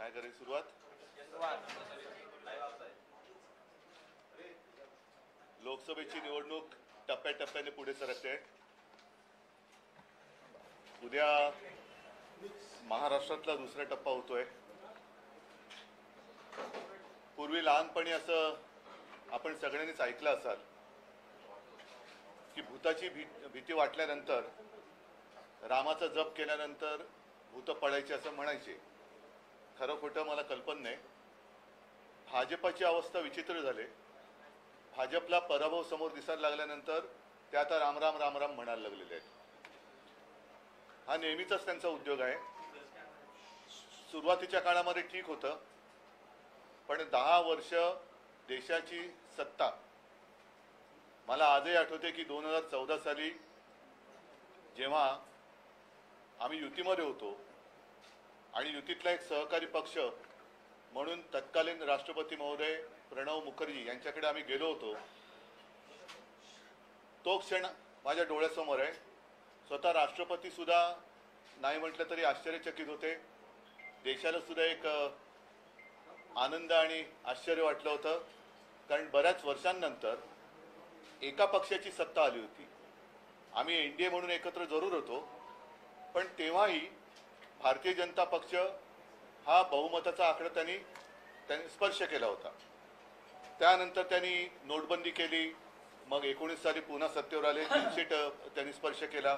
काय करायची सुरुवात? लोकसभेची निवडणूक टप्प्याटप्प्याने पुढे सरकते. उद्या महाराष्ट्रातला दुसरा टप्पा होतोय. पूर्वी लहानपणी असं आपण सगळ्यांनीच ऐकलं असाल की भूताची भीती वाटल्यानंतर, रामाचा जप केल्यानंतर भूत पडायचे असं म्हणायचे. खरं खोटं मला कल्पना नाही. भाजपची अवस्था विचित्र झाली. भाजपला पराभव समोर दिसायला लागल्यानंतर ते आता राम राम राम राम म्हणायला लागलेले आहेत. हा नेहमीचाच त्यांचा उद्योग आहे. सुरुवातीच्या काळामध्ये ठीक होतं, पण 10 वर्ष देशाची सत्ता. मला आजही आठवते की 2014 साली जेव्हा आम्ही युतीमध्ये होतो आणि युतीतला एक सहकारी पक्ष म्हणून तत्कालीन राष्ट्रपती महोदय प्रणव मुखर्जी यांच्याकडे आम्ही गेलो होतो. तो क्षण माझ्या डोळ्यासमोर आहे. स्वतः राष्ट्रपती सुद्धा नाही म्हटलं तरी आश्चर्यचकित होते. देशाला सुद्धा एक आनंद आणि आश्चर्य वाटलं होतं, कारण बऱ्याच वर्षांनंतर एका पक्षाची सत्ता आली होती. आम्ही एनडीए म्हणून एकत्र जरूर होतो, पण तेव्हाही भारतीय जनता पक्ष हा बहुमताचा आकडा त्यांनी स्पर्श केला होता. त्यानंतर त्यांनी नोटबंदी केली. मग 19 साली पुन्हा सत्तेवर आले. 300 त्यांनी स्पर्श केला.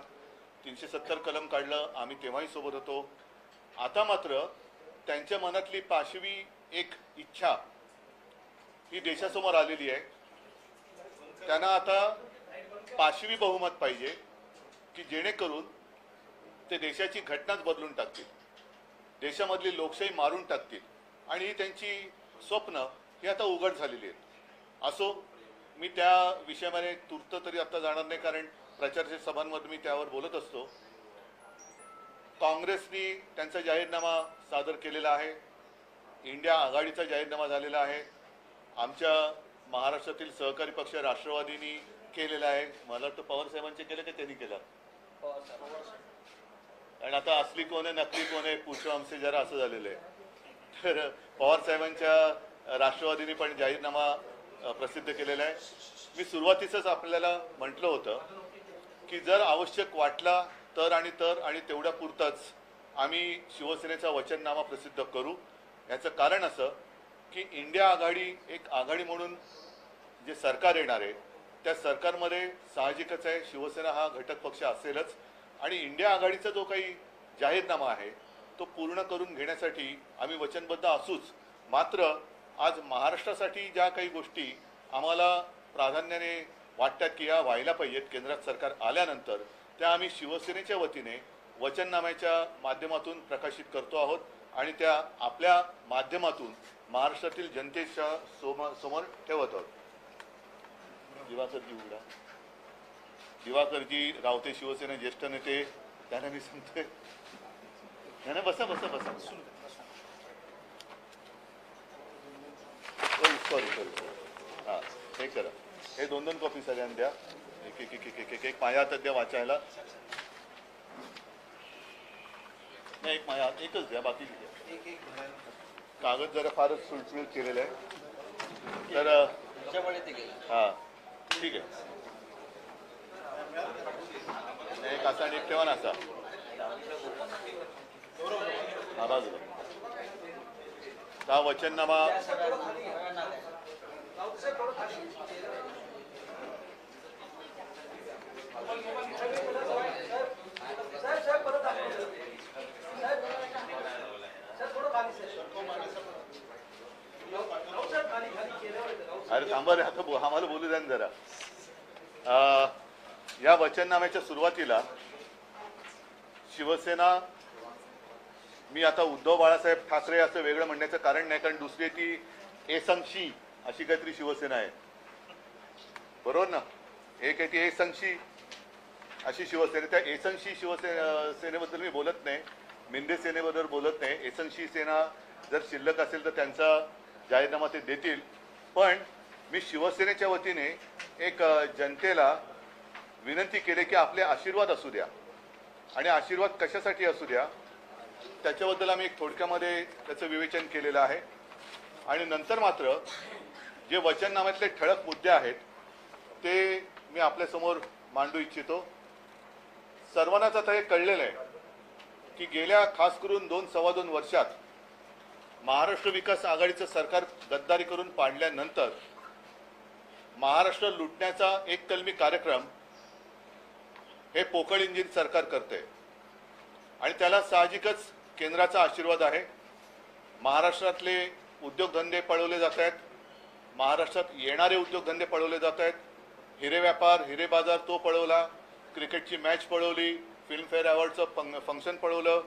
370 कलम काढलं. आम्ही तेव्हाही सोबत होतो. आता मात्र त्यांच्या मनातली 5वी एक इच्छा ही देशासमोर आलेली आहे. त्यांना आता 5वी बहुमत पाहिजे की जेणेकरून ते देशाची घटनाच बदलून टाकतील, देशामधली लोकशाही मारून टाकतील. आणि ही त्यांची स्वप्न ही आता उघड झालेली आहेत. असो, मी त्या विषयामध्ये तूर्त तरी आता जाणार नाही, कारण प्रचार सभांमध्ये मी त्यावर बोलत असतो. काँग्रेसनी त्यांचा जाहीरनामा सादर केलेला आहे. इंडिया आघाडीचा जाहीरनामा झालेला आहे. आमच्या महाराष्ट्रातील सहकारी पक्ष राष्ट्रवादीनी केलेला आहे. मला वाटतं पवार साहेबांचे केलं की त्यांनी केलं. आणि आता असली कोण आहे नकली कोण आहे पूछो हमसे जरा असं झालेलं आहे. तर पवार साहेबांच्या राष्ट्रवादीने पण जाहीरनामा प्रसिद्ध केलेला आहे. मी सुरुवातीसच आपल्याला म्हटलं होतं की जर आवश्यक वाटला तर आणि तेवढ्या पुरतच आम्ही शिवसेनेचा वचननामा प्रसिद्ध करू. याचं कारण असं की इंडिया आघाडी एक आघाडी म्हणून जे सरकार येणार आहे त्या सरकारमध्ये साहजिकच आहे शिवसेना हा घटक पक्ष असेलच. आणि इंडिया आघाडीचा जो काही जाहीरनामा आहे तो पूर्ण करून घेण्यासाठी आम्ही वचनबद्ध असूच. मात्र आज महाराष्ट्रासाठी ज्या काही गोष्टी आम्हाला प्राधान्याने वाटतात की या व्हायला पाहिजेत केंद्रात सरकार आल्यानंतर, त्या आम्ही शिवसेनेच्या वतीने वचननाम्याच्या माध्यमातून प्रकाशित करतो आहोत आणि त्या आपल्या माध्यमातून महाराष्ट्रातील जनतेच्या समोर ठेवत आहोत. दिवाकरजी रावते शिवसेना ज्येष्ठ नेते, त्यांना मी सांगतोय. नाही बसा बसा बसा. सॉरी हां, हे करा. हे 2 कॉपी सगळ्यांना द्या. एक माझ्या हातात द्या वाचायला. नाही, एक माझ्या एकच द्या, बाकी द्या. कागद जरा फारच सुलसुलीत केलेलं आहे. तर हां ठीक आहे. एक असा आणि एक ठेवा ना असा. हा बाजूला. हा वचननामा अरे थांबा रे, आता आम्हाला बोलू द्या जरा. या वचननाम्याच्या सुरुवातीला शिवसेना, मी आता उद्धव बाळासाहेब ठाकरे असं वेगळं म्हणण्याचं कारण नाही, कारण दुसरी ती एसंशी अशी काहीतरी शिवसेना आहे, बरोबर ना. एक आहे ती एसंशी अशी शिवसेना. त्या एसंशी सेनेबद्दल मी बोलत नाही, मिंदे सेनेबद्दल बोलत नाही. एसंशी सेना जर शिल्लक असेल तर त्यांचा जाहीरनामा ते देतील. पण मी शिवसेनेच्या वतीने एक जनतेला विनंती केली की आपले आशीर्वाद असू द्या. आणि आशीर्वाद कशासाठी असू द्या त्याच्याबद्दल आम्ही एक थोडक्यामध्ये त्याचं विवेचन केलेलं आहे आणि नंतर मात्र जे वचननाम्यातले ठळक मुद्दे आहेत ते मी आपल्यासमोर मांडू इच्छितो. सर्वांनाच आता हे कळलेलं आहे की गेल्या खास करून 2-2.25 वर्षात महाराष्ट्र विकास आघाडीचं सरकार गद्दारी करून पाडल्यानंतर महाराष्ट्र लुटण्याचा एक कलमी कार्यक्रम हे पोकळ इंजिन सरकार करते आणि त्याला साहजिकच केंद्राचा आशीर्वाद आहे. महाराष्ट्रातले उद्योगधंदे पळवले जात आहेत, महाराष्ट्रात येणारे उद्योगधंदे पळवले जात आहेत. हिरे व्यापार, हिरे बाजार तो पळवला, क्रिकेटची मॅच पळवली, फिल्मफेअर अवॉर्डचं फंक्शन पळवलं,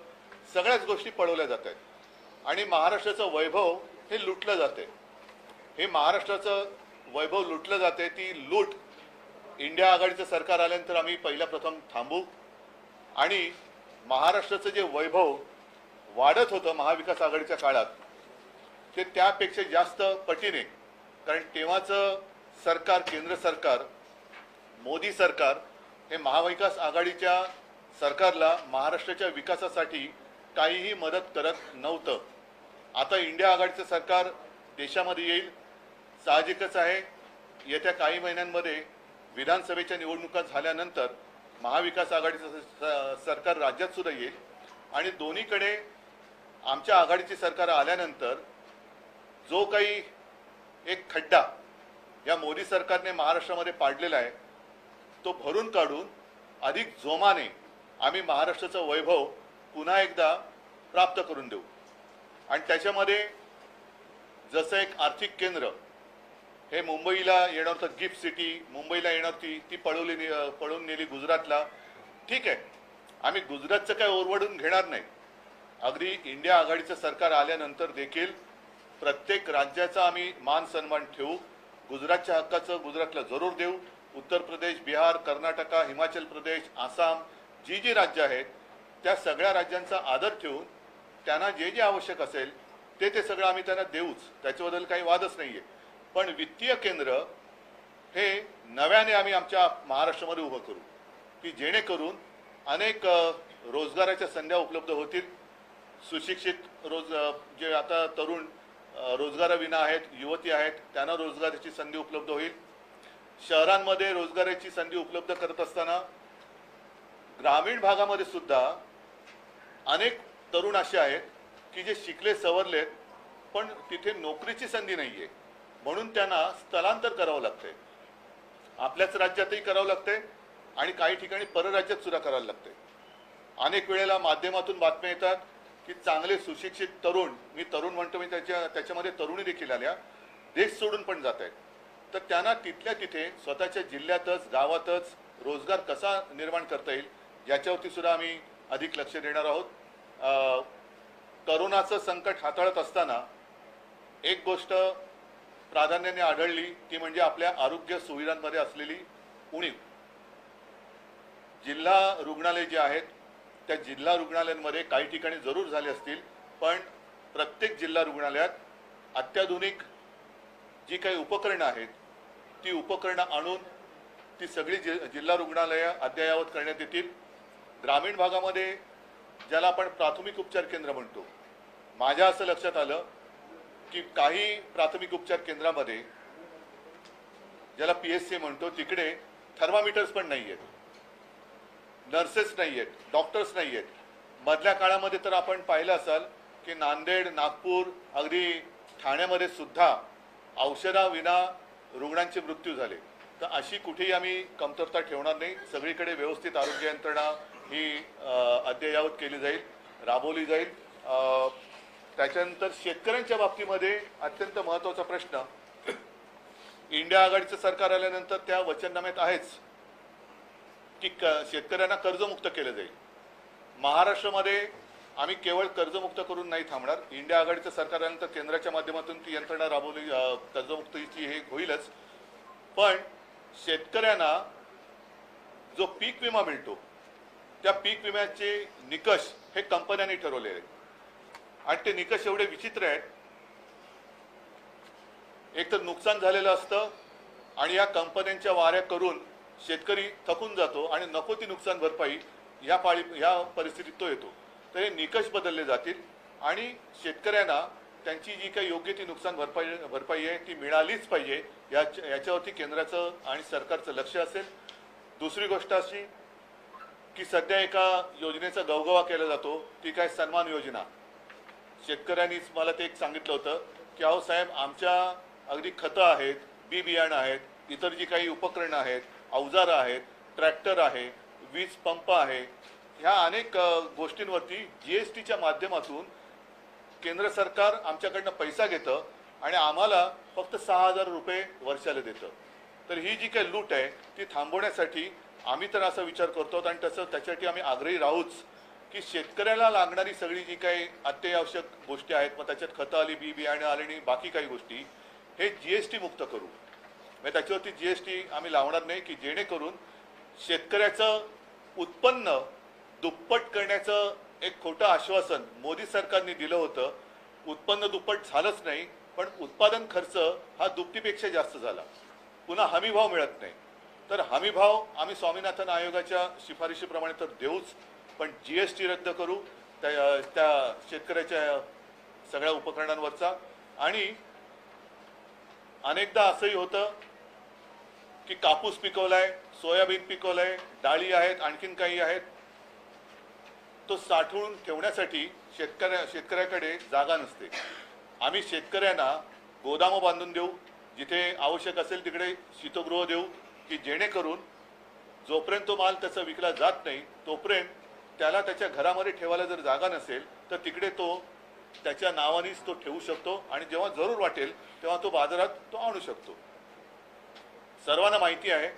सगळ्याच गोष्टी पळवल्या जात आहेत आणि महाराष्ट्राचं वैभव हे लुटलं जाते. हे महाराष्ट्राचं वैभव लुटलं जाते. ती लूट इंडिया आघाडीचं सरकार आल्यानंतर आम्ही पहिल्या प्रथम थांबू आणि महाराष्ट्राचं जे वैभव वाढत होतं महाविकास आघाडीच्या काळात ते त्यापेक्षा जास्त पटीने, कारण तेव्हाचं सरकार, केंद्र सरकार, मोदी सरकार हे महाविकास आघाडीच्या सरकारला महाराष्ट्राच्या विकासासाठी काहीही मदत करत नव्हतं. आता इंडिया आघाडीचं सरकार देशामध्ये येईल, साहजिकच आहे. येत्या काही महिन्यांमध्ये विधानसभेच्या निवडणुका झाल्यानंतर महाविकास आघाडीचं सरकार राज्यात सुद्धा येईल आणि दोन्हीकडे आमच्या आघाडीची सरकार आल्यानंतर जो काही एक खड्डा या मोदी सरकारने महाराष्ट्रामध्ये पाडलेला आहे तो भरून काढून अधिक जोमाने आम्ही महाराष्ट्राचं वैभव पुन्हा एकदा प्राप्त करून देऊ. आणि त्याच्यामध्ये जसं एक आर्थिक केंद्र हे मुंबईला येणार होतं, गिफ्ट सिटी मुंबईला येणार ती पळून नेली गुजरातला. ठीक आहे, आम्ही गुजरातचं काय ओरवडून घेणार नाही. अगदी इंडिया आघाडीचं सरकार आल्यानंतर देखील प्रत्येक राज्याचा आम्ही मान सन्मान ठेवू. गुजरातच्या हक्काचं गुजरातला जरूर देऊ. उत्तर प्रदेश, बिहार, कर्नाटका, हिमाचल प्रदेश, आसाम जी राज्य आहेत त्या सगळ्या राज्यांचा आदर ठेवून त्यांना जे जे आवश्यक असेल ते सगळं आम्ही त्यांना देऊच, त्याच्याबद्दल काही वादच नाही आहे. पण वित्तीय केंद्र हे नव्याने आम्ही आमच्या महाराष्ट्रामध्ये उभं करू की जेणेकरून अनेक रोजगाराच्या संधी उपलब्ध होतील. सुशिक्षित जे आता तरुण रोजगाराविना आहेत, युवती आहेत, त्यांना रोजगाराची संधी उपलब्ध होईल. शहरांमध्ये रोजगाराची संधी उपलब्ध करत असताना ग्रामीण भागामध्ये सुद्धा अनेक तरुण असे आहेत की जे शिकले सवरलेत पण तिथे नोकरीची संधी नाही आहे, म्हणून त्यांना स्थलांतर करावं लागते. आपल्याच राज्यातही करावं लागते आणि काही ठिकाणी परराज्यात सुद्धा करायला लागते. अनेक वेळेला माध्यमातून बातम्या येतात की चांगले सुशिक्षित तरुण, मी तरुण म्हणतो मी त्याच्यामध्ये तरुणी देखील आल्या, देश सोडून पण जात आहेत. तर त्यांना तिथल्या तिथे स्वतःच्या जिल्ह्यातच गावातच रोजगार कसा निर्माण करता येईल याच्यावरती सुद्धा आम्ही अधिक लक्ष देणार आहोत. करोनाचं संकट हाताळत असताना एक गोष्ट प्राधान्याने आढळली ती म्हणजे आपल्या आरोग्य सुविधांमध्ये असलेली उणीव. जिल्हा रुग्णालय जे आहेत त्या जिल्हा रुग्णालयांमध्ये काही ठिकाणी जरूर झाले असतील, पण प्रत्येक जिल्हा रुग्णालयात अत्याधुनिक जी काही उपकरणं आहेत ती उपकरणं आणून ती सगळी जिल्हा रुग्णालयं अद्ययावत करण्यात येतील. ग्रामीण भागामध्ये ज्याला आपण प्राथमिक उपचार केंद्र म्हणतो, माझ्या असं लक्षात आलं की काही प्राथमिक उपचार केंद्रामध्ये ज्याला PSC म्हणतो तिकडे थर्मामीटर्स पण नाही आहेत, नर्सेस नाही आहेत, डॉक्टर्स नाही आहेत. मधल्या काळामध्ये तर आपण पाहिलं असाल की नांदेड, नागपूर, अगदी ठाण्यामध्ये सुद्धा औषधाविना रुग्णांचे मृत्यू झाले. तर अशी कुठेही आम्ही कमतरता ठेवणार नाही. सगळीकडे व्यवस्थित आरोग्य यंत्रणा ही अद्ययावत केली जाईल, राबवली जाईल. त्याच्यानंतर शेतकऱ्यांच्या बाबतीमध्ये अत्यंत महत्त्वाचा प्रश्न, इंडिया आघाडीचं सरकार आल्यानंतर त्या वचननाम्यात आहेच की शेतकऱ्यांना कर्जमुक्त केलं जाईल. महाराष्ट्रामध्ये आम्ही केवळ कर्जमुक्त करून नाही थांबणार. इंडिया आघाडीचं सरकार आल्यानंतर केंद्राच्या माध्यमातून ती यंत्रणा राबवली, कर्जमुक्तीची हे होईलच. पण शेतकऱ्यांना जो पीक विमा मिळतो त्या पीक विम्याचे निकष हे कंपन्यांनी ठरवले आहेत आणि ते निकष एवढे विचित्र आहेत. एक तर नुकसान झालेलं असतं आणि या कंपन्यांच्या वाऱ्या करून शेतकरी थकून जातो आणि नको ती नुकसान भरपाई या परिस्थितीत तो येतो. तर हे निकष बदलले जातील आणि शेतकऱ्यांना त्यांची जी काही योग्य ती नुकसान भरपाई आहे ती मिळालीच पाहिजे याच्यावरती केंद्राचं आणि सरकारचं लक्ष असेल. दुसरी गोष्ट अशी की सध्या एका योजनेचा गवगवा केला जातो, ती काय सन्मान योजना. शेतकऱ्यांनीच मला ते एक सांगितलं होतं की अहो साहेब, आमच्या अगदी खतं आहेत, बी बियाणं आहेत, इतर जी काही उपकरणं आहेत, अवजारं आहेत, ट्रॅक्टर आहे, वीज पंप आहे, ह्या अनेक गोष्टींवरती GSTच्या माध्यमातून केंद्र सरकार आमच्याकडनं पैसा घेतं आणि आम्हाला फक्त 6,000 रुपये वर्षाला देतं. तर ही जी काही लूट आहे ती थांबवण्यासाठी आम्ही तर असा विचार करतो आणि त्याच्यासाठी आम्ही आग्रही राहूच की शेतकऱ्याला लागणारी सगळी जी काही अत्यावश्यक गोष्टी आहेत, मग त्याच्यात खतं आली, बी बियाणं आले आणि बाकी काही गोष्टी, हे GST मुक्त करू. म्हणजे त्याच्यावरती GST आम्ही लावणार नाही की जेणेकरून शेतकऱ्याचं उत्पन्न दुप्पट करण्याचं एक खोटं आश्वासन मोदी सरकारने दिलं होतं. उत्पन्न दुप्पट झालंच नाही, पण उत्पादन खर्च हा दुपटीपेक्षा जास्त झाला. पुन्हा हमीभाव मिळत नाही. तर हमीभाव आम्ही स्वामीनाथन आयोगाच्या शिफारशीप्रमाणे तर देऊच, पण GST रद्द करू त्या शेतकऱ्याच्या सगळ्या उपकरणांवरचा. आणि अनेकदा असंही होतं की कापूस पिकवलाय, सोयाबीन पिकवलंय, डाळी आहेत, आणखीन काही आहेत, तो साठवून ठेवण्यासाठी शेतकऱ्याकडे जागा नसते. आम्ही शेतकऱ्यांना गोदामं बांधून देऊ, जिथे आवश्यक असेल तिकडे शीतगृह देऊ की जेणेकरून जोपर्यंत तो माल त्याचा विकला जात नाही तोपर्यंत त्याला त्याच्या घरामध्ये ठेवायला जर जागा नसेल तर तिकडे तो त्याच्या नावानेच तो ठेवू शकतो आणि जेव्हा जरूर वाटेल तेव्हा तो बाजारात तो आणू शकतो. सर्वांना माहिती आहे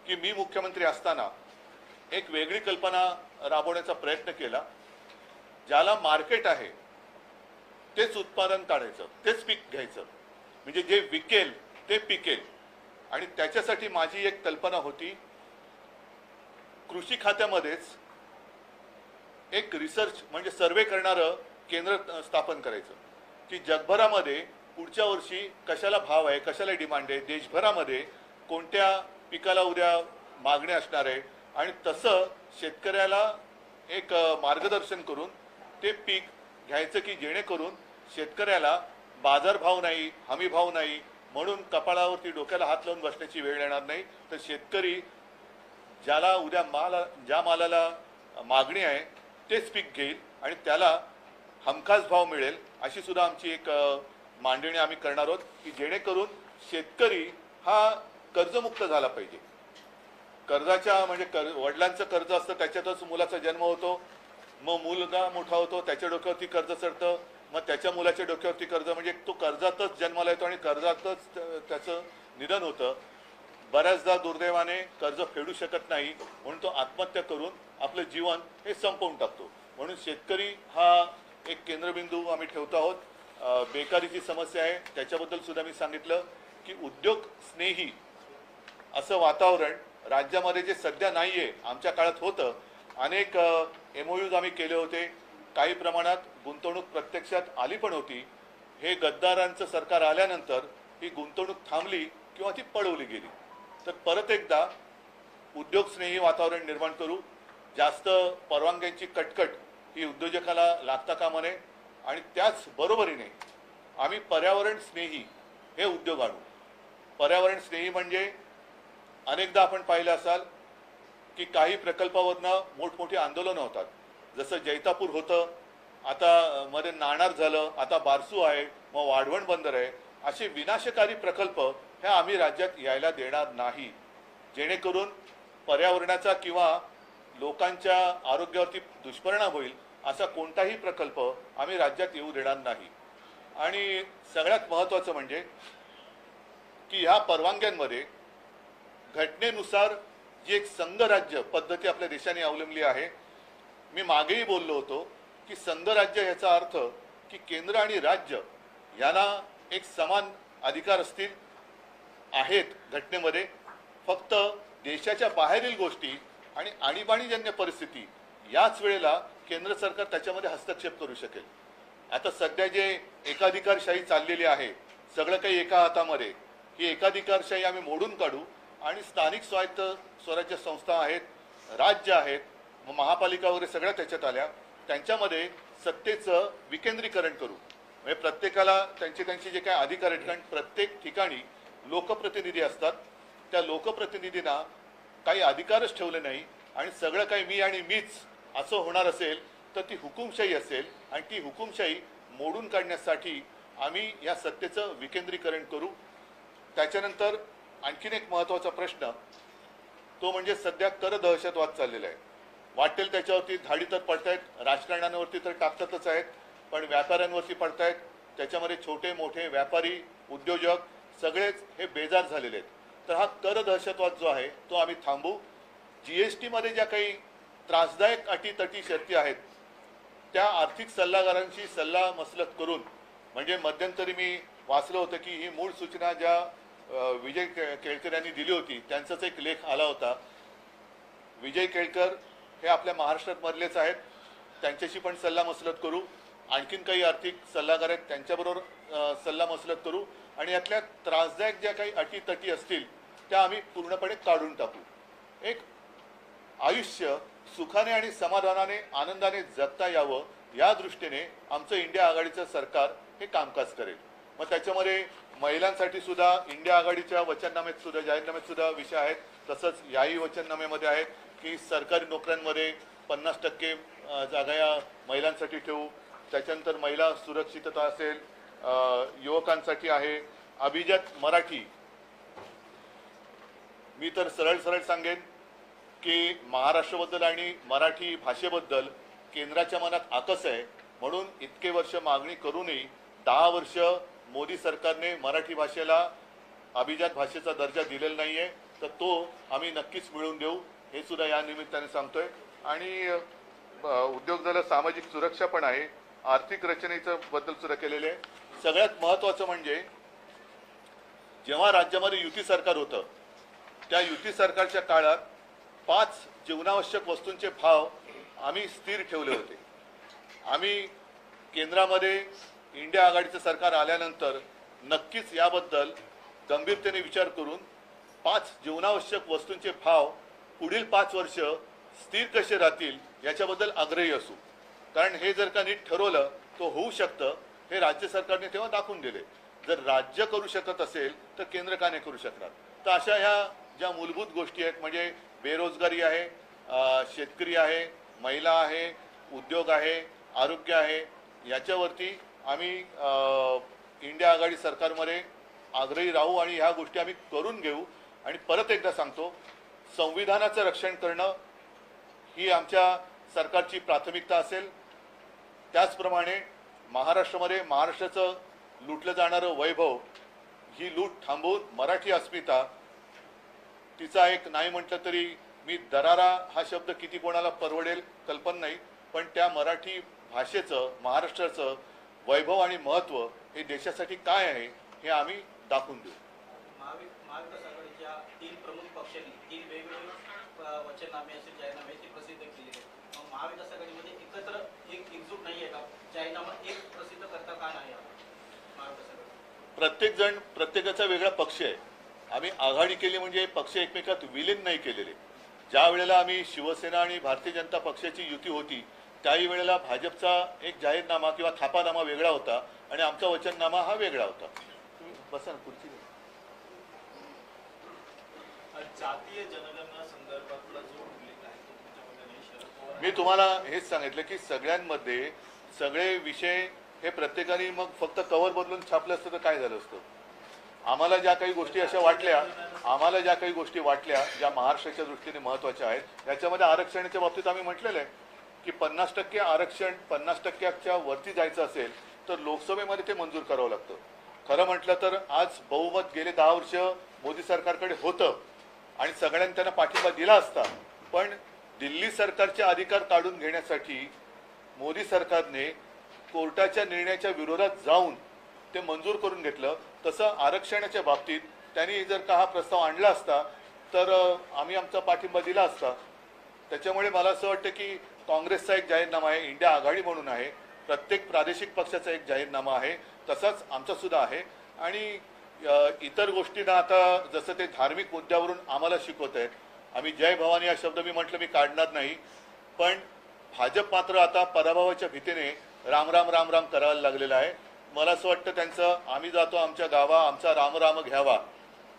की मी मुख्यमंत्री असताना एक वेगळी कल्पना राबवण्याचा प्रयत्न केला. ज्याला मार्केट आहे तेच उत्पादन काढायचं, तेच पीक घ्यायचं, म्हणजे जे विकेल ते पिकेल. आणि त्याच्यासाठी माझी एक कल्पना होती, कृषी खात्यामध्येच एक रिसर्च म्हणजे सर्वे करणारं केंद्र स्थापन करायचं की जगभरामध्ये पुढच्या वर्षी कशाला भाव आहे, कशाला डिमांड आहे, देशभरामध्ये कोणत्या पिकाला उद्या मागणी असणार आहे, आणि तसं शेतकऱ्याला एक मार्गदर्शन करून ते पीक घ्यायचं की जेणेकरून शेतकऱ्याला बाजारभाव नाही, हमीभाव नाही म्हणून कपाळावरती डोक्याला हात लावून बसण्याची वेळ येणार नाही. तर शेतकरी ज्याला उद्या ज्या मालाला मागणी आहे तेच पीक घेईल आणि त्याला हमखास भाव मिळेल, अशी सुद्धा आमची एक मांडणी आम्ही करणार आहोत की जेणेकरून शेतकरी हा कर्जमुक्त झाला पाहिजे. कर्जाच्या म्हणजे वडिलांचं कर्ज असतं, त्याच्यातच मुलाचा जन्म होतो, मग मुलगा मोठा होतो, त्याच्या डोक्यावरती कर्ज चढतं, मग त्याच्या मुलाच्या डोक्यावरती कर्ज, म्हणजे तो कर्जातच जन्माला येतो आणि कर्जातच त्याचं निधन होतं. बऱ्याचदा दुर्दैवाने कर्ज फेडू शकत नाही म्हणून तो आत्महत्या करून आपलं जीवन हे संपवून टाकतो. म्हणून शेतकरी हा एक केंद्रबिंदू आम्ही ठेवतो आहोत. बेकारीची समस्या आहे त्याच्याबद्दल सुद्धा मी सांगितलं की उद्योग स्नेही असं वातावरण राज्यामध्ये जे सध्या नाही आहे, आमच्या काळात होतं. अनेक MOUs आम्ही केले होते, काही प्रमाणात गुंतवणूक प्रत्यक्षात आली पण होती. हे गद्दारांचं सरकार आल्यानंतर ही गुंतवणूक थांबली किंवा ती पळवली गेली. तर परत एकदा उद्योगस्नेही वातावरण निर्माण करू. जास्त परवानग्यांची कटकट ही उद्योजकाला लागता कामा नये आणि त्याच बरोबरीने आम्ही पर्यावरण स्नेही हे उद्योग आणू. पर्यावरण स्नेही म्हणजे अनेकदा आपण पाहिलं असाल की काही प्रकल्पावरनं मोठमोठी आंदोलनं होतात. जसं जैतापूर होतं, आता मध्ये नाणार झालं, आता बारसू आहे, मग वाढवण बंदर आहे. असे विनाशकारी प्रकल्प हे आम्ही राज्यात यायला देणार नाही, जेणेकरून पर्यावरणाचा किंवा लोकांच्या आरोग्यावरती दुष्परिणाम होईल असा कोणताही प्रकल्प आम्ही राज्यात येऊ देणार नाही. आणि सगळ्यात महत्त्वाचं म्हणजे की ह्या परवानग्यांमध्ये घटनेनुसार जी एक संघराज्य पद्धती आपल्या देशाने अवलंबली आहे. मी मागेही बोललो होतो की संघराज्य याचा अर्थ की केंद्र आणि राज्य यांना एक समान अधिकार असतील आहेत घटनेमध्ये. फक्त देशाच्या बाहेरील गोष्टी आणि आणीबाणीजन्य परिस्थिती याच वेळेला केंद्र सरकार त्याच्यामध्ये हस्तक्षेप करू शकेल. आता सध्या जे एकाधिकारशाही चाललेली आहे, सगळं काही एका हातामध्ये, ही एकाधिकारशाही आम्ही मोडून काढू आणि स्थानिक स्वायत्त स्वराज्य संस्था आहेत, राज्य आहेत, महापालिका वगैरे सगळ्या त्याच्यात आल्या त्यांच्यामध्ये सत्तेचं विकेंद्रीकरण करू. म्हणजे प्रत्येकाला त्यांचे जे काही अधिकार आहेत, कारण प्रत्येक ठिकाणी लोकप्रतिनिधी असतात, त्या लोकप्रतिनिधींना काही अधिकारच ठेवले नाही आणि सगळं काही मी आणि मीच असं होणार असेल तर ती हुकुमशाही असेल आणि ती हुकुमशाही मोडून काढण्यासाठी आम्ही या सत्तेचं विकेंद्रीकरण करू. त्याच्यानंतर आणखीन एक महत्त्वाचा प्रश्न तो म्हणजे सध्या कर दहशतवाद चाललेला आहे. वाटेल त्याच्यावरती धाडी तर पडतायत, राजकारण्यांवरती तर टाकतातच आहेत, पण व्यापाऱ्यांवरती पडतायत. त्याच्यामध्ये छोटे मोठे व्यापारी उद्योजक सगळेच हे बेजार झालेले आहेत. तर हा कर दहशतवाद जो आहे तो आम्ही थांबू. GST मध्ये ज्या काही त्रासदायक अटीतटी शर्ती आहेत त्या आर्थिक सल्लागारांशी सल्ला मसलत करून, म्हणजे मध्यंतरी मी वाचलं होतं की ही मूळ सूचना ज्या विजय केळकर यांनी दिली होती त्यांचाच एक लेख आला होता. विजय केळकर हे आपल्या महाराष्ट्रात मधलेच आहेत, त्यांच्याशी पण सल्ला मसलत करू. आणखीन काही आर्थिक सल्लागार आहेत त्यांच्याबरोबर सल्ला मसलत करू आणि यातल्या त्रासदायक ज्या काही अटीतटी असतील त्या आम्ही पूर्णपणे काढून टाकू. एक आयुष्य सुखाने आणि समाधानाने आनंदाने जगता यावं या दृष्टीने आमचं इंडिया आघाडीचं सरकार हे कामकाज करेल. मग त्याच्यामध्ये महिलांसाठी सुद्धा इंडिया आघाडीच्या वचननाम्यात सुद्धा जाहीरनाम्यात सुद्धा विषय आहेत. तसंच याही वचननाम्यामध्ये आहेत की सरकारी नोकऱ्यांमध्ये 50% जागा या महिलांसाठी ठेवू. त्याच्यानंतर महिला सुरक्षितता असेल, युवकांसाठी आहे. अभिजात मराठी, मी तर सरळ सरळ सांगेन की महाराष्ट्राबद्दल आणि मराठी भाषेबद्दल केंद्राच्या मनात आकस आहे, म्हणून इतके वर्ष मागणी करूनही 10 वर्ष मोदी सरकारने मराठी भाषेला अभिजात भाषेचा दर्जा दिलेला नाही आहे. तर तो आम्ही नक्कीच मिळवून देऊ हे सुद्धा या निमित्ताने सांगतोय. आणि उद्योग झालं, सामाजिक सुरक्षा पण आहे, आर्थिक रचनेचं बद्दल सुद्धा केलेले आहे. सगळ्यात महत्त्वाचं म्हणजे जेव्हा राज्यामध्ये युती सरकार होतं त्या युती सरकारच्या काळात 5 जीवनावश्यक वस्तूंचे भाव आम्ही स्थिर ठेवले होते. आम्ही केंद्रामध्ये इंडिया आघाडीचं सरकार आल्यानंतर नक्कीच याबद्दल गंभीरतेने विचार करून 5 जीवनावश्यक वस्तूंचे भाव पुढील 5 वर्ष स्थिर कसे राहतील याच्याबद्दल आग्रही असू. कारण हे जर का नीट ठरवलं तो होऊ शकतं हे राज्य सरकारने तेव्हा दाखवून दिले. जर राज्य करू शकत असेल तर केंद्र का नाही करू शकणार. तर अशा ह्या ज्या मूलभूत गोष्टी आहेत म्हणजे बेरोजगारी आहे, शेतकरी आहे, महिला आहे, उद्योग आहे, आरोग्य आहे, याच्यावरती आम्ही इंडिया आघाडी सरकारमध्ये आग्रही राहू आणि ह्या गोष्टी आम्ही करून घेऊ. आणि परत एकदा सांगतो, संविधानाचं रक्षण करणं ही आमच्या सरकारची प्राथमिकता असेल. त्याचप्रमाणे महाराष्ट्रामध्ये महाराष्ट्राचं लुटलं जाणारं वैभव ही लूट थांबवून मराठी अस्मिता तिचा एक नाही म्हटलं तरी मी दरारा हा शब्द किती कोणाला परवडेल कल्पना नाही, पण त्या मराठी भाषेचं महाराष्ट्राचं वैभव आणि महत्त्व हे देशासाठी काय आहे हे आम्ही दाखवून देऊ. महाविकास आघाडीच्या 3 प्रमुख पक्षांनी 3 वेगवेगळे वचननामे असेल जाहीरनामे ते प्रसिद्ध केलेले आहेत. महाविकास आघाडीमध्ये एकत्र एकजूट नाही आहे का? जाहीरनामा एक प्रसिद्ध करता का नाही महाविकास आघाडी? प्रत्येक जण प्रत्येकाचा वेगळा पक्ष आहे. आम्ही आघाडी केली म्हणजे पक्ष एकमेकात विलीन नाही केलेले. ज्या वेळेला आम्ही शिवसेना आणि भारतीय जनता पक्षाची युती होती त्याही वेळेला भाजपचा एक जाहीरनामा किंवा थापानामा वेगळा होता आणि आमचा वचननामा हा वेगळा होता. बसा ना खुर्ची. जातीय जनगणना संदर्भातला जो उल्लेख आहे तो तुमच्यामध्ये मी तुम्हाला हेच सांगितलं की सगळ्यांमध्ये सगळे विषय हे प्रत्येकाने मग फक्त कव्हर बदलून छापलं असतं तर काय झालं असतं. आम्हाला ज्या काही गोष्टी अशा वाटल्या ज्या महाराष्ट्राच्या दृष्टीने महत्त्वाच्या आहेत याच्यामध्ये आरक्षणाच्या बाबतीत आम्ही म्हटलेलं आहे की 50% आरक्षण 50%च्या वरती जायचं असेल तर लोकसभेमध्ये ते मंजूर करावं लागतं. खरं म्हटलं तर आज बहुमत गेले 10 वर्ष मोदी सरकारकडे होतं आणि सगळ्यांनी त्यांना पाठिंबा दिला असता, पण दिल्ली सरकारचे अधिकार काढून घेण्यासाठी मोदी सरकारने कोर्टाच्या निर्णयाच्या विरोधात जाऊन ते मंजूर करून घेतलं. तसं आरक्षणाच्या बाबतीत त्यांनी जर का हा प्रस्ताव आणला असता तर आम्ही आमचा पाठिंबा दिला असता. त्याच्यामुळे मला असं वाटतं की काँग्रेसचा एक जाहीरनामा आहे, इंडिया आघाडी म्हणून आहे, प्रत्येक प्रादेशिक पक्षाचा एक जाहीरनामा आहे, तसाच आमचा सुद्धा आहे. आणि इतर गोष्टींना आता जसं ते धार्मिक मुद्द्यावरून आम्हाला शिकवत आहेत, आम्ही जय भवानी हा शब्द मी म्हटलं मी काढणार नाही, पण भाजप मात्र आता पराभवाच्या भीतीने राम राम राम राम करायला लागलेला आहे. मला असं वाटतं त्यांचं आम्ही जातो आमच्या गावा आमचा राम राम घ्यावा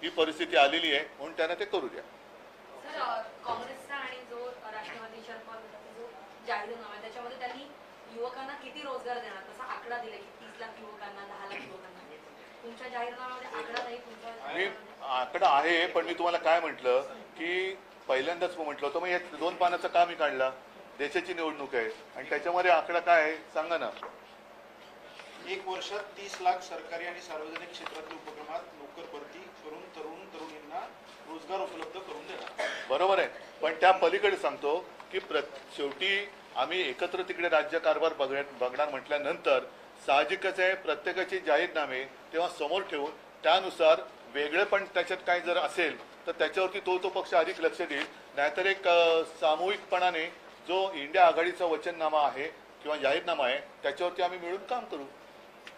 ही परिस्थिती आलेली आहे, म्हणून त्यांना ते करू द्या. सर, काँग्रेसचा आणि जो राष्ट्रवादी शरद पवार गटाचा जो जाहीरनामा आहे त्याच्यामध्ये त्यांनी युवकांना किती रोजगार देणार तसा आकडा दिला की 30 लाख युवकांना 10 लाख युवकांना. तुमच्या जाहीरनाम्यामध्ये आकडा नाही. मी आकडा आहे, पण मी तुम्हाला काय म्हटलं की पहिल्यांदाच म्हटलं होतं, मग या 2 पानाचा का मी काढला? देशाची निवडणूक आहे आणि त्याच्यामध्ये आकडा काय आहे सांगा ना. 1 वर्षात 30 लाख सरकारी आणि सार्वजनिक क्षेत्रातील उपक्रमात नोकर भरती करून तरुणींना रोजगार उपलब्ध करून देणार. बरोबर आहे, पण त्या पलीकडे सांगतो की शेवटी आम्ही एकत्र तिकडे राज्यकारभार बघणार म्हटल्यानंतर साहजिकच आहे प्रत्येकाचे जाहीरनामे तेव्हा समोर ठेवून त्यानुसार वेगळे पण त्याच्यात काही जर असेल तर त्याच्यावरती तो पक्ष अधिक लक्ष देईल. नाहीतर एक सामूहिकपणाने जो इंडिया आघाडीचा वचननामा आहे किंवा जाहीरनामा आहे त्याच्यावरती आम्ही मिळून काम करू.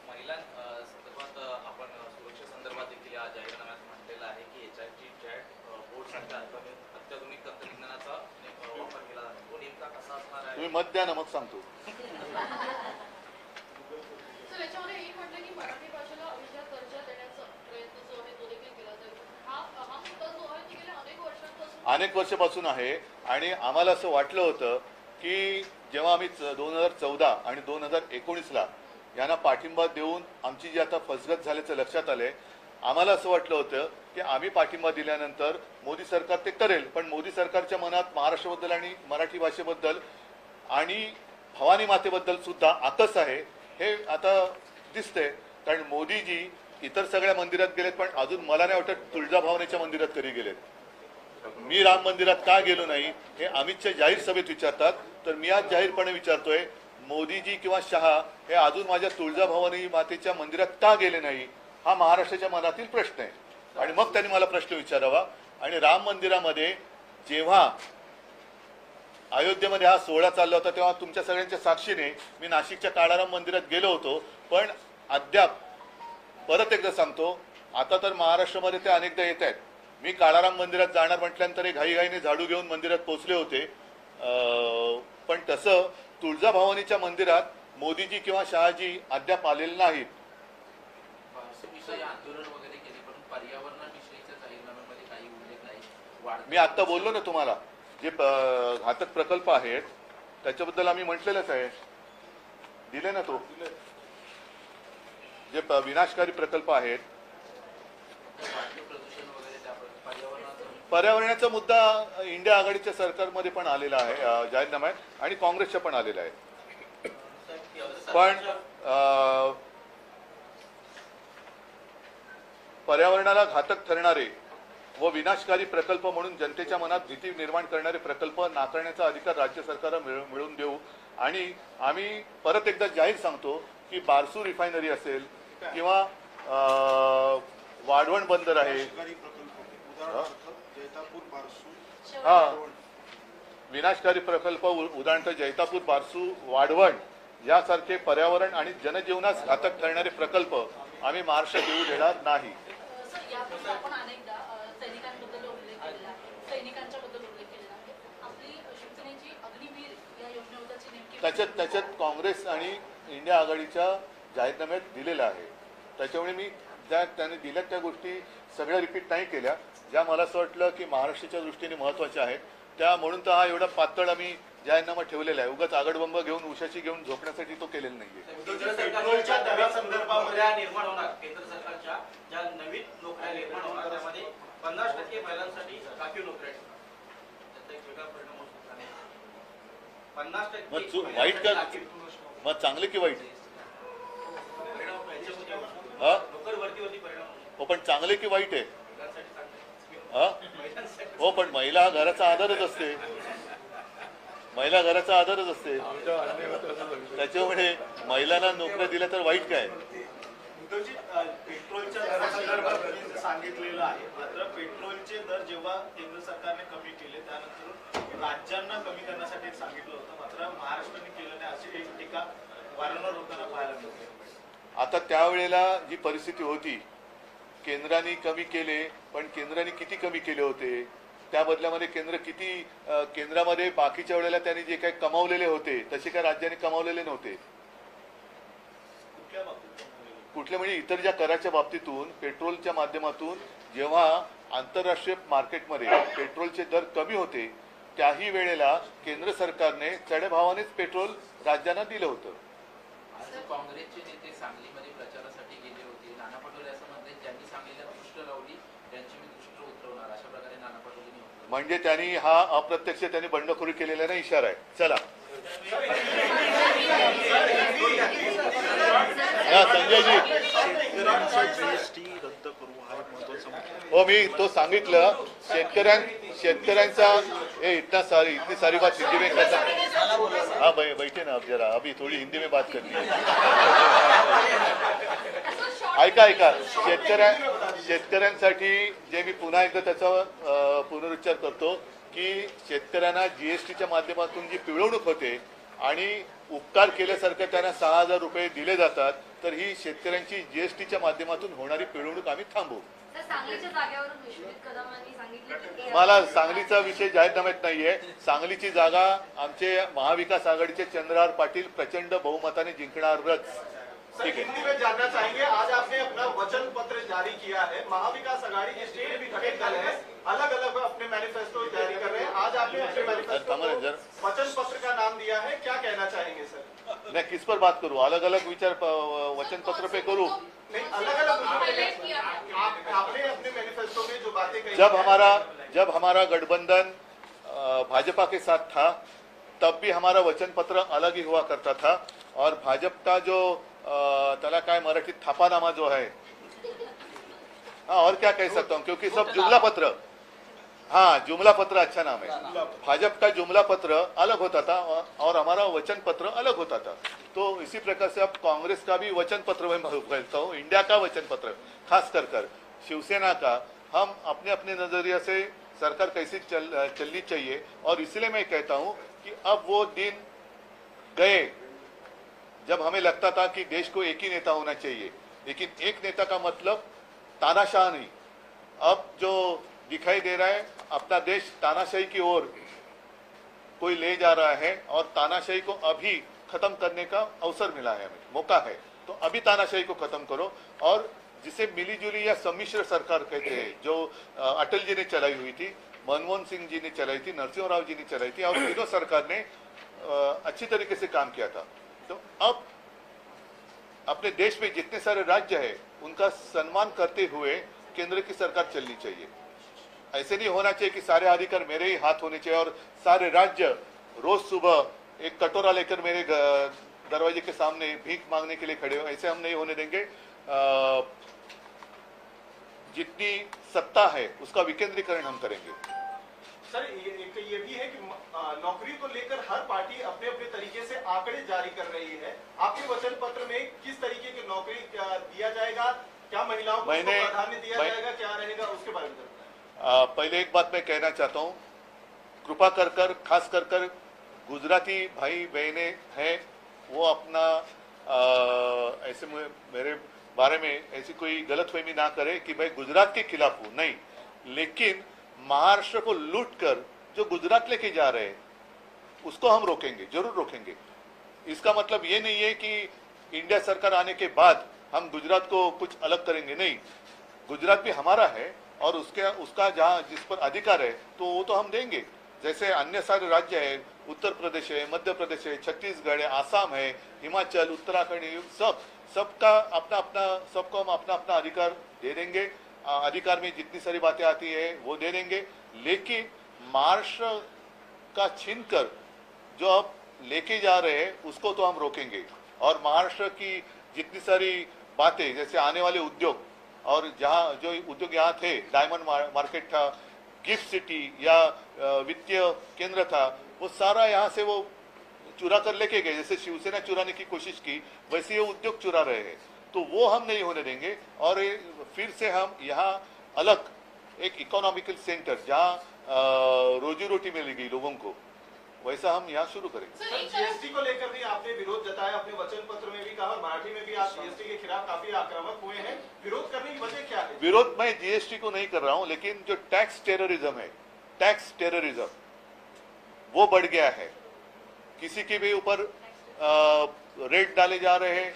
महिलांसंदर्भात आपण सुरक्षेसंदर्भात देखील या जाहीरनाम्यात म्हटलेलं आहे की HIT चॅट बोर्डसारख्या अत्याधुनिक तंत्रज्ञानाचा वापर केला जातो. तो नेमका कसा असणार आहे? तुम्ही मत द्या ना मग सांगतो. सर, याच्यामध्ये एक म्हटलं की मराठी भाषेला अभिजात दर्जा देण्याचा प्रयत्न जो आहे तो देखील केला जाईल. हा मुद्दा जो आहे तो गेल्या अनेक वर्षापासून आहे आणि आम्हाला असं वाटलं होतं की जेव्हा आम्ही 2014 आणि 2019ला यांना पाठिंबा देऊन आमची जी आता फसगत झाल्याचं लक्षात आलंय, आम्हाला असं वाटलं होतं की आम्ही पाठिंबा दिल्यानंतर मोदी सरकार ते करेल, पण मोदी सरकारच्या मनात महाराष्ट्राबद्दल आणि मराठी भाषेबद्दल आणि भवानी मातेबद्दल सुद्धा आकस आहे हे आता दिसतंय. कारण मोदीजी इतर सगळ्या मंदिरात गेलेत पण अजून मला नाही वाटत तुळजाभवानीच्या मंदिरात कधी गेलेत. मी राम मंदिरात का गेलो नाही हे अमितच्या जाहीर सभेत विचारतात, तर मी आज जाहीरपणे विचारतोय मोदीजी किंवा शहा हे अजून माझ्या तुळजाभवानी मातेच्या मंदिरात का गेले नाही हा महाराष्ट्राच्या मनातील प्रश्न आहे. आणि मग त्यांनी मला प्रश्न विचारावा. आणि राम मंदिरामध्ये जेव्हा अयोध्येमध्ये हा सोहळा चालला होता तेव्हा तुमच्या सगळ्यांच्या साक्षीने मी नाशिकच्या काळाराम मंदिरात गेलो होतो, पण अद्याप परत एकदा सांगतो आता तर महाराष्ट्रामध्ये ते अनेकदा येत आहेत. मी काळाराम मंदिरात जाणार म्हटल्यानंतर घाईघाईने झाडू घेऊन मंदिरात पोहोचले होते, पण तसं तुळजाभवानीच्या मंदिरात मोदीजी किंवा शहाजी अद्याप आलेले नाहीत. आंदोलन वगैरे केले पण पर्यावरणाविषयीच्या जाहीरनाम्यामध्ये काही उल्लेख नाही. मी आता बोललो ना तुम्हाला जे घातक प्रकल्प आहेत त्याच्याबद्दल आम्ही म्हटलेलंच आहे, दिले ना. तो जे विनाशकारी प्रकल्प आहेत पर्यावरणाचा मुद्दा इंडिया आघाडीच्या सरकारमध्ये पण आलेला आहे जाहीरनाम्यात आणि काँग्रेसच्या पण आलेला आहे. पण पर्यावरणाला घातक ठरणारे व विनाशकारी प्रकल्प म्हणून जनतेच्या मनात भीती निर्माण करणारे प्रकल्प नाकारण्याचा अधिकार राज्य सरकारला मिळवून देऊ. आणि आम्ही परत एकदा जाहीर सांगतो की बारसू रिफायनरी असेल किंवा वाढवण बंदर आहे, विनाशकारी प्रकल्प उदाहरणार्थ जैतापूर बारसू वाढवण यासारखे पर्यावरण आणि जनजीवनास घातक ठरणारे प्रकल्प आम्ही महाराष्ट्रात येऊ देणार नाही. आपण अनेकदा सैनिकांबद्दल उल्लेख केलेला आहे, सैनिकांच्याबद्दल उल्लेख केलेला आहे. आपली शिवसेनेची अग्निवीर या योजनेबद्दलची नेमकी त्याच्यात काँग्रेस आणि इंडिया आघाडीच्या जाहीरनाम्यात दिलेला आहे. त्याच्यामुळे मी त्याने दिल्या त्या गोष्टी सगळ्या रिपीट नाही केल्या ज्या मला असं वाटलं की महाराष्ट्राच्या दृष्टीने महत्त्वाच्या आहेत. त्या म्हणून तर हा एवढा पातळ आम्ही जाहीरनामा ठेवलेला आहे. उगाच आगडबंब घेऊन उशाची घेऊन झोपण्यासाठी तो केलेला नाहीये. केंद्र सरकारच्या नोकऱ्या निर्माण होणार, केंद्र सरकारच्या ज्या नवीन नोकऱ्या निर्माण होणार त्यामध्ये 50% महिलांसाठी राखीव नोकऱ्या त्याचा एक वेगळा परिणाम होऊ शकतो. 50% वाईट का मग चांगले की वाईट नोकर भरतीवरती परिणाम हो, पण चांगले की वाईट आहे हो, पण महिला हा घराचा आधारच असते, महिला घराचा आधारच असते. त्याच्यामुळे महिलांना नोकऱ्या दिल्या तर वाईट काय? पेट्रोलच्या दरासंदर्भात सांगितलेलं आहे, मात्र पेट्रोलचे दर जेव्हा केंद्र सरकारने कमी केले त्यानंतर राज्यांना कमी करण्यासाठी सांगितलं होतं, मात्र महाराष्ट्राने केलं नाही अशी एक टीका वारंवार होताना पाहायला मिळते. आता त्यावेळेला जी परिस्थिती होती केंद्राने कमी केले, पण केंद्राने किती कमी केले होते त्या बदल्यामध्ये केंद्र किती केंद्रामध्ये बाकीच्या वेळेला त्यांनी जे काही कमावलेले होते तसे काही राज्यांनी कमावलेले नव्हते. कुठल्या बाबतीत? कुठले म्हणजे इतर ज्या कराच्या बाबतीतून पेट्रोलच्या माध्यमातून जेव्हा आंतरराष्ट्रीय मार्केटमध्ये पेट्रोलचे दर कमी होते त्याही वेळेला केंद्र सरकारने चढ्या भावानेच पेट्रोल राज्यांना दिलं होतं. आज काँग्रेसचे नेते सांगलीमध्ये प्रचारासाठी गेले होते. नाना पटोले असं म्हणते ज्यांनी सांगलीला दृष्ट लावली त्यांची मी दृष्ट उतरवणार, अशा प्रकारे नाना पटोलेंनी म्हटलं. म्हणजे त्यांनी हा अप्रत्यक्ष त्यांनी बंडखोरी केलेला नाही इशारा आहे. चला संजयजी रद्द करू हा एक महत्वाचा मुद्दा आहे. हो मी तो सांगितलं शेतकऱ्यांचा इतनी सारी बात हिंदी में करता. हाँ बैठे ना अब जरा अभी थोड़ी हिंदी में बात करनी है. ऐका शेतकऱ्यांसाठी जे मी पुन्हा एकदा त्याचा पुनरुच्चार करतो की शेतकऱ्यांना जीएसटीच्या माध्यमातून जी पिळवणूक होते आणि उपकार केल्यासारखं त्यांना 6,000 रुपये दिले जातात तर ही शेतकऱ्यांची जीएसटीच्या माध्यमातून होणारी पिळवणूक आम्ही थांबवू. तर सांगलीच्या जागेवरून विश्वजित कदमांनी सांगितले की मला सांगलीचा विषय जाहीरनाम्यात नाहीये. सांगलीची जागा आमचे महाविकास आघाडीचे चंद्रहार पाटील प्रचंड बहुमताने जिंकणारच. सर, हिंदी में जानना चाहेंगे, आज आपने अपना वचन पत्र जारी किया है, महाविकास आघाड़ी के स्टेट भी घटक दल है, अलग अलग अपने मैनिफेस्टो जारी कर रहे हैं. आज आपने अपने मैनिफेस्टो को वचन पत्र का नाम दिया है, क्या कहना चाहेंगे सर? मैं किस पर बात करूं? अलग अलग विचार वचन पत्र पे करूं. नहीं, अलग अलग आपने अपने मैनिफेस्टो में जो बातें कही जब हमारा गठबंधन भाजपा के साथ था तब भी हमारा वचन पत्र अलग ही हुआ करता था और भाजपा जो तला काय मराठी थापानामा जो है, हाँ और क्या कह सकता हूँ क्योंकि सब जुमला पत्र, हाँ जुमला पत्र अच्छा नाम है. भाजपा का जुमला पत्र अलग होता था और हमारा वचन पत्र अलग होता था. तो इसी प्रकार से अब कांग्रेस का भी वचन पत्र मैं कहता हूँ, इंडिया का वचन पत्र खास कर शिवसेना का, हम अपने अपने नजरिया से सरकार कैसी चलनी चाहिए. और इसलिए मैं कहता हूँ कि अब वो दिन गए जब हमें लगता था कि देश को एक ही नेता होना चाहिए, लेकिन एक नेता का मतलब तानाशाह नहीं. अब जो दिखाई दे रहा है अपना देश तानाशाही की ओर कोई ले जा रहा है और तानाशाही को अभी खत्म करने का अवसर मिला है, हमें मौका है. तो अभी तानाशाही को खत्म करो और जिसे मिलीजुली या सम्मिश्र सरकार कहते हैं, जो अटल जी ने चलाई हुई थी, मनमोहन सिंह जी ने चलाई थी, नरसिंह राव जी ने चलाई थी और तीनों सरकार ने अच्छी तरीके से काम किया था. तो अब अपने देश में जितने सारे राज्य हैं उनका सम्मान करते हुए केंद्र की सरकार चलनी चाहिए. ऐसे नहीं होना चाहिए कि सारे अधिकार मेरे ही हाथ होने चाहिए और सारे राज्य रोज सुबह एक कटोरा लेकर मेरे दरवाजे के सामने भीख मांगने के लिए खड़े हो. ऐसे हम नहीं होने देंगे. जितनी सत्ता है उसका विकेंद्रीकरण हम करेंगे. सर, ये भी है कि नौकरी को लेकर हर पार्टी अपने अपने तरीके से आंकड़े जारी कर रही है. आपके वचन पत्र में किस तरीके की नौकरी दिया जाएगा, क्या महिलाओं को प्राधान्य दिया जाएगा, क्या रहेगा, उसके बारे में पहले एक बात मैं कहना चाहता हूँ, कृपा कर खास कर गुजराती भाई बहने हैं वो अपना ऐसे मेरे बारे में ऐसी कोई गलतफहमी ना करे कि भाई गुजरात के खिलाफ हूँ, नहीं. लेकिन महाराष्ट्र को लूट कर जो गुजरात लेके जा रहे हैं उसको हम रोकेंगे, जरूर रोकेंगे. इसका मतलब ये नहीं है कि इंडिया सरकार आने के बाद हम गुजरात को कुछ अलग करेंगे, नहीं. गुजरात भी हमारा है और उसका जहाँ जिस पर अधिकार है तो वो तो हम देंगे. जैसे अन्य सारे राज्य है, उत्तर प्रदेश है, मध्य प्रदेश है, छत्तीसगढ़ है, आसाम है, हिमाचल, उत्तराखंड, सबका सबको हम अपना अपना अधिकार दे देंगे. अधिकार में जितनी सारी बातें आती है वो दे देंगे. लेकिन महाराष्ट्र का छीनकर जो अब लेके जा रहे हैं उसको तो हम रोकेंगे. और महाराष्ट्र की जितनी सारी बातें जैसे आने वाले उद्योग और जहाँ जो उद्योग यहाँ थे, डायमंड मार्केट था, गिफ्ट सिटी या वित्तीय केंद्र था, वो सारा यहाँ से वो चुरा कर लेके गए. जैसे शिवसेना चुराने की कोशिश की वैसे ये उद्योग चुरा रहे हैं. तो वो हम नहीं होने देंगे और फिर से हम यहाँ अलग एक इकोनॉमिकल सेंटर जहाँ रोजी रोटी मिलेगी लोगों को, वैसा हम यहाँ शुरू करेंगे. जीएसटी को लेकर भी आपने विरोध जताया, अपने वचन पत्र में भी कहा और मराठी में भी आप जीएसटी के खिलाफ काफी आक्रामक हुए हैं. विरोध करने की वजह क्या है? विरोध मैं जीएसटी को नहीं कर रहा हूँ, लेकिन जो टैक्स टेररिज्म है, टैक्स टेररिज्म वो बढ़ गया है। किसी के भी ऊपर रेट डाले जा रहे हैं।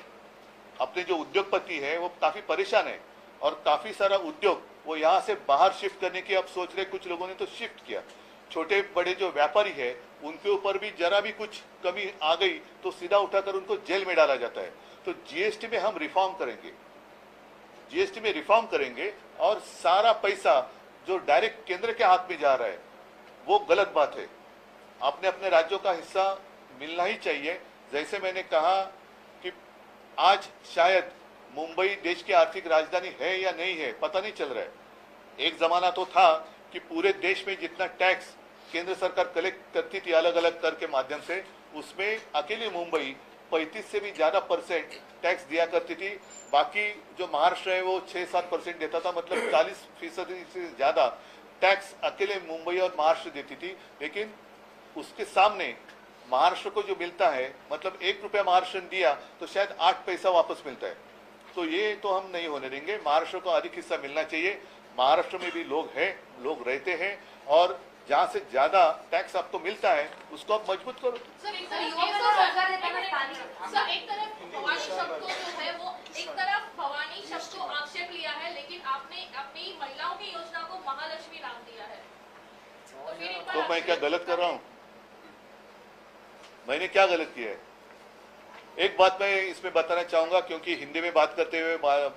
अपने जो उद्योगपति है वो काफी परेशान है और काफी सारा उद्योग वो यहाँ से बाहर शिफ्ट करने की अब सोच रहे। कुछ लोगों ने तो शिफ्ट किया। छोटे बड़े जो व्यापारी है उनके ऊपर भी जरा भी कुछ कमी आ गई तो सीधा उठाकर उनको जेल में डाला जाता है। तो जीएसटी में हम रिफॉर्म करेंगे, जीएसटी में रिफॉर्म करेंगे और सारा पैसा जो डायरेक्ट केंद्र के हाथ में जा रहा है वो गलत बात है। अपने अपने राज्यों का हिस्सा मिलना ही चाहिए। जैसे मैंने कहा कि आज शायद मुंबई देश की आर्थिक राजधानी है या नहीं है पता नहीं चल रहा है। एक जमाना तो था कि पूरे देश में जितना टैक्स केंद्र सरकार कलेक्ट करती थी अलग अलग कर के माध्यम से, उसमें अकेले मुंबई 35 से भी ज्यादा % टैक्स दिया करती थी। बाकी जो महाराष्ट्र है वो 6-7% देता था, मतलब 40% से ज्यादा टैक्स अकेले मुंबई और महाराष्ट्र देती थी। लेकिन उसके सामने महाराष्ट्र को जो मिलता है, मतलब 1 रुपया महाराष्ट्र ने दिया तो शायद 8 पैसा वापस मिलता है। तो ये तो हम नहीं होने देंगे। महाराष्ट्र को अधिक हिस्सा मिलना चाहिए। महाराष्ट्र में भी लोग हैं, लोग रहते हैं और जहाँ से ज्यादा टैक्स आपको मिलता है उसको आप मजबूत करो। सर एक तरफ भवानी शब्द को जो है वो एक तरफ भवानी शब्द को आक्षेप लिया है, लेकिन आपने अपनी महिलाओं की योजना को महालक्ष्मी नाम दिया है। तो फिर एक बार तो मैं क्या गलत कर रहा हूँ? मैंने क्या गलत किया है? एक बात मैं इसमें बताना चाहूंगा, क्योंकि हिंदी में बात करते हुए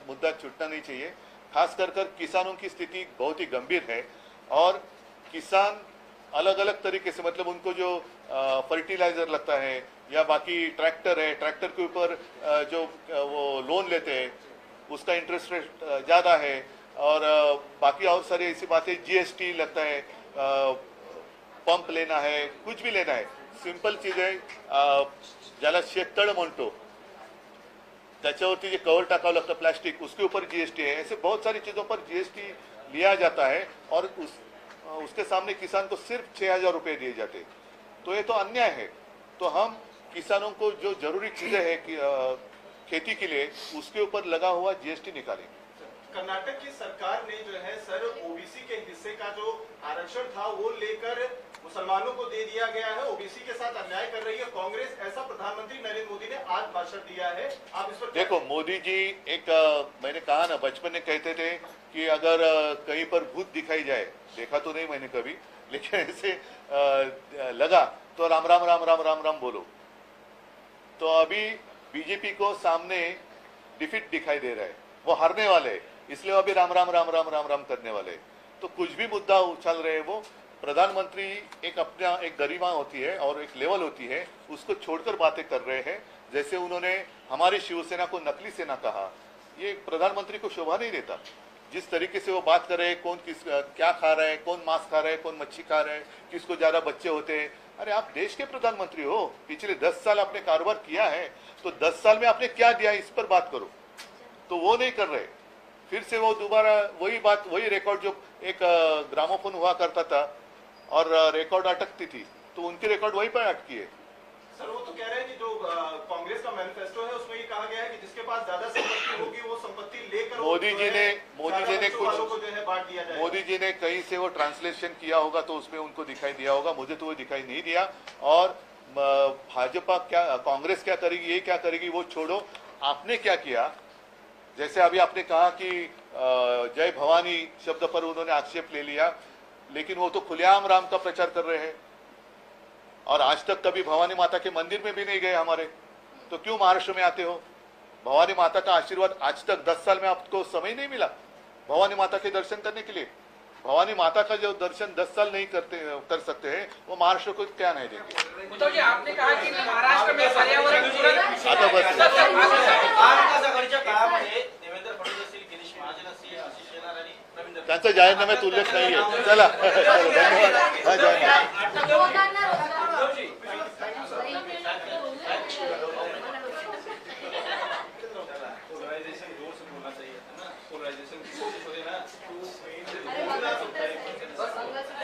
मुद्दा छूटना नहीं चाहिए। खास कर किसानों की स्थिति बहुत ही गंभीर है और किसान अलग अलग तरीके से, मतलब उनको जो फर्टिलाइजर लगता है या बाकी ट्रैक्टर है, ट्रैक्टर के ऊपर जो वो लोन लेते हैं उसका इंटरेस्ट रेट ज़्यादा है और बाकी और सारी ऐसी बातें, जीएसटी लगता है, पंप लेना है, कुछ भी लेना है। सिंपल चीज आहे, ज्याला शेततळ म्हणतो त्याच्यावरती जे कवर टाकावं लगता प्लास्टिक, उसके ऊपर जीएसटी है। ऐसे बहुत सारी चीजों पर जीएसटी लिया जाता है और उसके सामने किसान को सिर्फ 6,000 रुपए दिए जाते। तो ये तो अन्याय है। तो हम किसानों को जो जरूरी चीजें हैं कि खेती के लिए, उसके ऊपर लगा हुआ जीएसटी निकालेंगे। कर्नाटक की सरकार ने जो है सर ओबीसी के हिस्से का जो आरक्षण था वो लेकर मुसलमानों को दे दिया गया है, ओबीसी के साथ अन्याय कर रही है कांग्रेस, ऐसा प्रधानमंत्री नरेंद्र मोदी ने आज भाषण दिया है। आप इस पर देखो, मोदी जी एक मैंने कहा ना, बचपन में कहते थे कि अगर कहीं पर भूत दिखाई जाए, देखा तो नहीं मैंने कभी, लेकिन ऐसे लगा तो राम राम राम राम राम राम बोलो। तो अभी बीजेपी को सामने डिफीट दिखाई दे रहा है, वो हारने वाले हैं, इसलिए अभी राम राम राम राम राम राम करने वाले हैं। तो कुछ भी मुद्दा उछल रहे हैं, वो प्रधानमंत्री एक अपना एक गरिमा होती है और एक लेवल होती है, उसको छोड़कर बातें कर रहे हैं। जैसे उन्होंने हमारी शिवसेना को नकली सेना कहा, ये प्रधानमंत्री को शोभा नहीं देता। जिस तरीके से वो बात कर रहे हैं, कौन किस क्या खा रहा है, कौन मांस खा रहा है, कौन मच्छी खा रहा है, किसको ज्यादा बच्चे होते हैं। अरे आप देश के प्रधानमंत्री हो, पिछले 10 साल आपने कारोबार किया है, तो 10 साल में आपने क्या दिया इस पर बात करो। तो वो नहीं कर रहे। फिर से वो दोबारा वही बात, वही रिकॉर्ड, जो एक ग्रामोफोन हुआ करता था और रिकॉर्ड अटकती थी, तो उनकी रिकॉर्ड वहीं पर अटकी है। सर वो तो कह रहे हैं कि जो कांग्रेस का मैनिफेस्टो है उसमें ये कहा गया है कि जिसके पास ज्यादा संपत्ति होगी वो संपत्ति लेकर मोदी जी ने कुछ, जो है बांट दिया जाएगा। मोदी जी ने कहीं से वो ट्रांसलेशन किया होगा तो उसमें उनको दिखाई दिया होगा, मुझे तो वो दिखाई नहीं दिया। और भाजपा क्या, कांग्रेस क्या करेगी, ये क्या करेगी, वो छोड़ो। आपने क्या किया, जैसे अभी आपने कहा कि जय भवानी शब्द पर उन्होंने आक्षेप ले लिया, लेकिन वो तो खुलेआम राम का प्रचार कर रहे हैं और आज तक कभी भवानी माता के मंदिर में भी नहीं गए हमारे। तो क्यों महाराष्ट्र में आते हो? भवानी माता का आशीर्वाद आज तक 10 साल में आपको समय नहीं मिला भवानी माता के दर्शन करने के लिए? भवानी माता का जो दर्शन 10 साल नहीं कर सकते हैं, वो महाराष्ट्र को क्या नहीं देंगे? उद्धव जी, आपने कहा कि महाराष्ट्र में पर्यावरण आघाडीच्या काळामध्ये देवेंद्र फडणवीस असतील, गिरीश महाजन असतील, आशिष शेलार आणि रवींद्र त्यांचा जाहीरनाम्यात उल्लेख नाहीये। चला, धन्यवाद। हा, जय महाराष्ट्र। युवकांना रोजगार पोलराइजेशन जोर से बोलना चाहिए था ना, पोलराइजेशन अरे